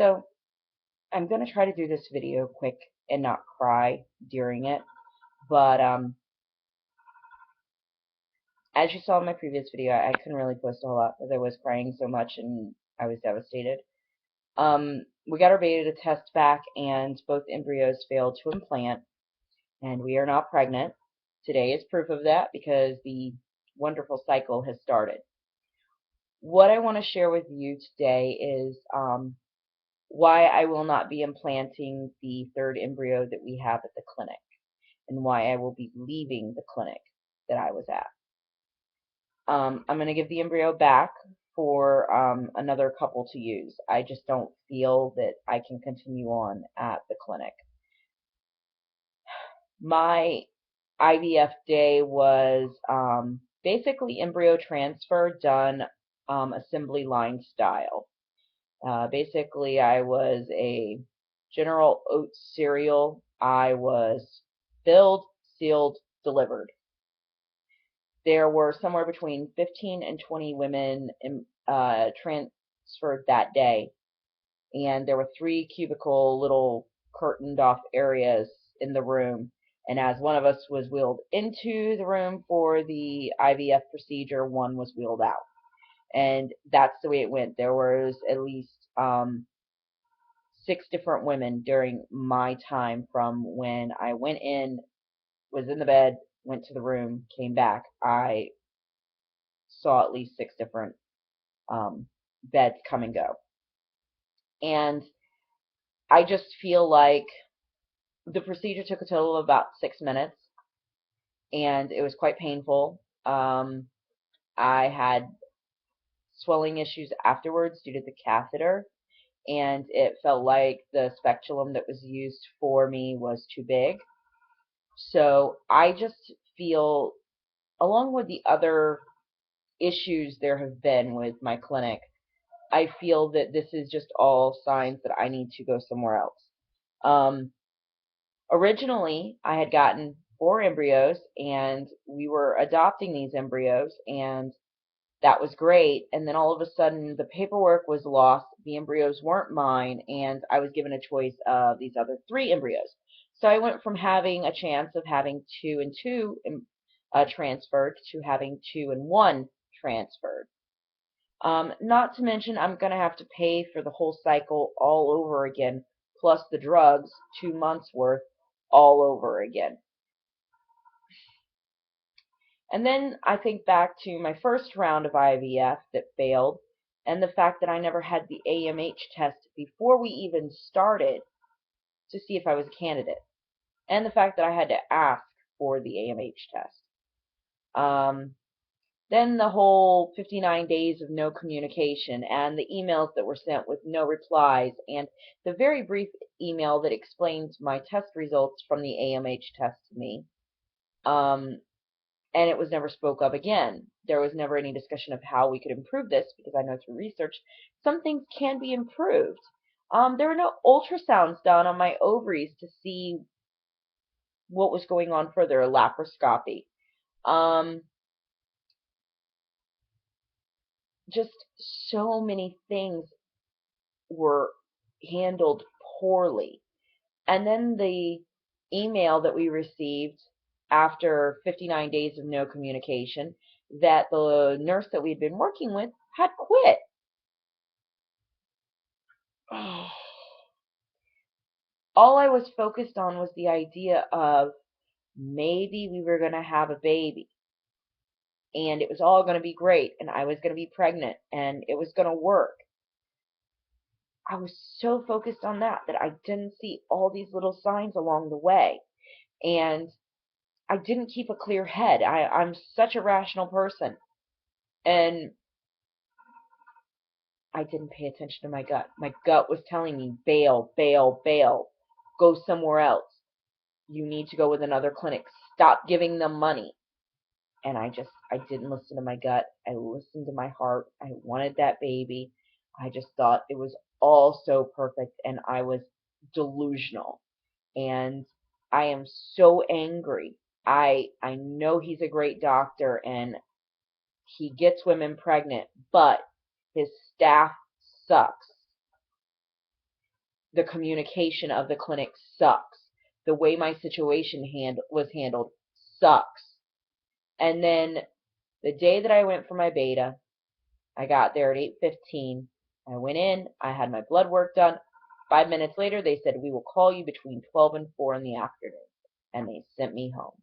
So I'm going to try to do this video quick and not cry during it. But as you saw in my previous video, I couldn't really post a whole lot because I was crying so much and I was devastated. We got our beta test back and both embryos failed to implant, and we are not pregnant. Today is proof of that because the wonderful cycle has started. What I want to share with you today is why I will not be implanting the third embryo that we have at the clinic, and why I will be leaving the clinic that I was at. I'm going to give the embryo back for another couple to use. I just don't feel that I can continue on at the clinic. My IVF day was basically embryo transfer done assembly line style. Basically, I was a General Oats cereal. I was filled, sealed, delivered. There were somewhere between 15 and 20 women transferred that day, and there were 3 cubicle little curtained off areas in the room. And as one of us was wheeled into the room for the IVF procedure, one was wheeled out. And that's the way it went. There was at least 6 different women during my time from when I went in, was in the bed, went to the room, came back. I saw at least 6 different beds come and go. And I just feel like the procedure took a total of about 6 minutes, and it was quite painful. I had swelling issues afterwards due to the catheter, and it felt like the speculum that was used for me was too big. So I just feel, along with the other issues there have been with my clinic, I feel that this is just all signs that I need to go somewhere else. Originally, I had gotten 4 embryos, and we were adopting these embryos, and that was great. And then all of a sudden, the paperwork was lost, the embryos weren't mine, and I was given a choice of these other 3 embryos. So I went from having a chance of having 2 and 2 transferred to having 2 and 1 transferred. Not to mention, I'm going to have to pay for the whole cycle all over again, plus the drugs, 2 months worth, all over again. And then I think back to my first round of IVF that failed, and the fact that I never had the AMH test before we even started to see if I was a candidate, and the fact that I had to ask for the AMH test. Then the whole 59 days of no communication, and the emails that were sent with no replies, and the very brief email that explained my test results from the AMH test to me. And it was never spoke of again. There was never any discussion of how we could improve this, because I know through research some things can be improved. There were no ultrasounds done on my ovaries to see what was going on further, a laparoscopy. Just so many things were handled poorly. And then the email that we received after 59 days of no communication, that the nurse that we'd been working with had quit. All I was focused on was the idea of maybe we were going to have a baby, and it was all going to be great, and I was going to be pregnant, and it was going to work. I was so focused on that I didn't see all these little signs along the way. And I didn't keep a clear head. I'm such a rational person. And I didn't pay attention to my gut. My gut was telling me, bail, bail, bail. Go somewhere else. You need to go with another clinic. Stop giving them money. And I didn't listen to my gut. I listened to my heart. I wanted that baby. I just thought it was all so perfect, and I was delusional. And I am so angry. I know he's a great doctor, and he gets women pregnant, but his staff sucks. The communication of the clinic sucks. The way my situation was handled sucks. And then the day that I went for my beta, I got there at 8:15. I went in, I had my blood work done. 5 minutes later, they said, we will call you between 12 and 4 in the afternoon. And they sent me home.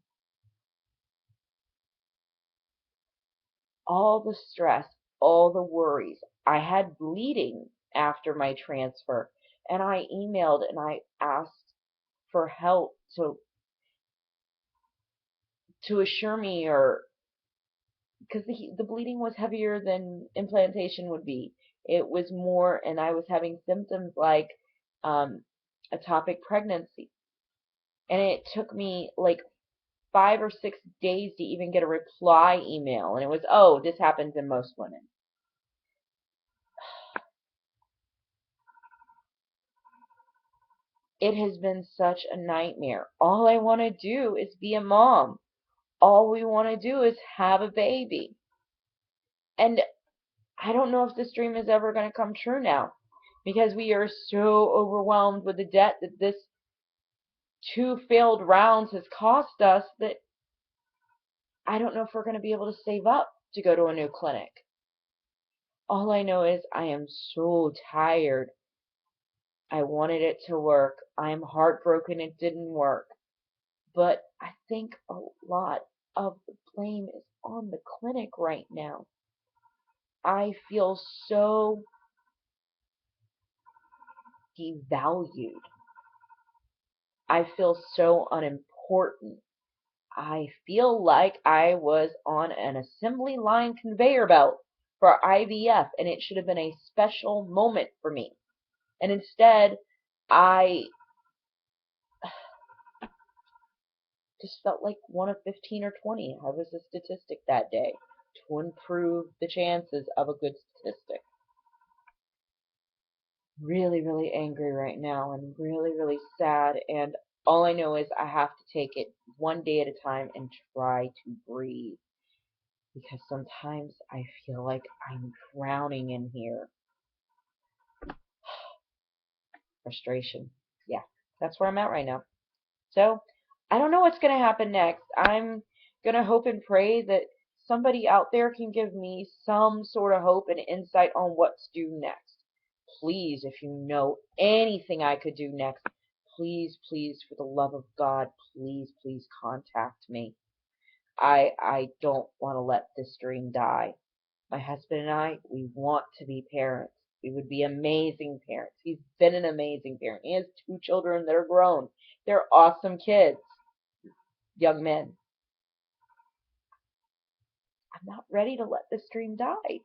All the stress, all the worries. I had bleeding after my transfer, and I emailed and I asked for help to assure me, or because the bleeding was heavier than implantation would be. It was more, and I was having symptoms like ectopic pregnancy. And it took me like 5 or 6 days to even get a reply email. And it was, oh, this happens in most women. It has been such a nightmare. All I want to do is be a mom. All we want to do is have a baby. And I don't know if this dream is ever going to come true now, because we are so overwhelmed with the debt that this 2 failed rounds has cost us, that I don't know if we're going to be able to save up to go to a new clinic. All I know is I am so tired. I wanted it to work. I am heartbroken it didn't work. But I think a lot of the blame is on the clinic right now. I feel so devalued. I feel so unimportant. I feel like I was on an assembly line conveyor belt for IVF, and it should have been a special moment for me. And instead, I just felt like one of 15 or 20. I was a statistic that day to improve the chances of a good statistic. Really, really angry right now, and really, really sad. And all I know is I have to take it one day at a time and try to breathe, because sometimes I feel like I'm drowning in here. Frustration. Yeah, that's where I'm at right now. So I don't know what's going to happen next. I'm going to hope and pray that somebody out there can give me some sort of hope and insight on what to do next. Please, if you know anything I could do next, please, please, for the love of God, please, please contact me. I don't want to let this dream die. My husband and I, we want to be parents. We would be amazing parents. He's been an amazing parent. He has 2 children that are grown. They're awesome kids, young men. I'm not ready to let this dream die.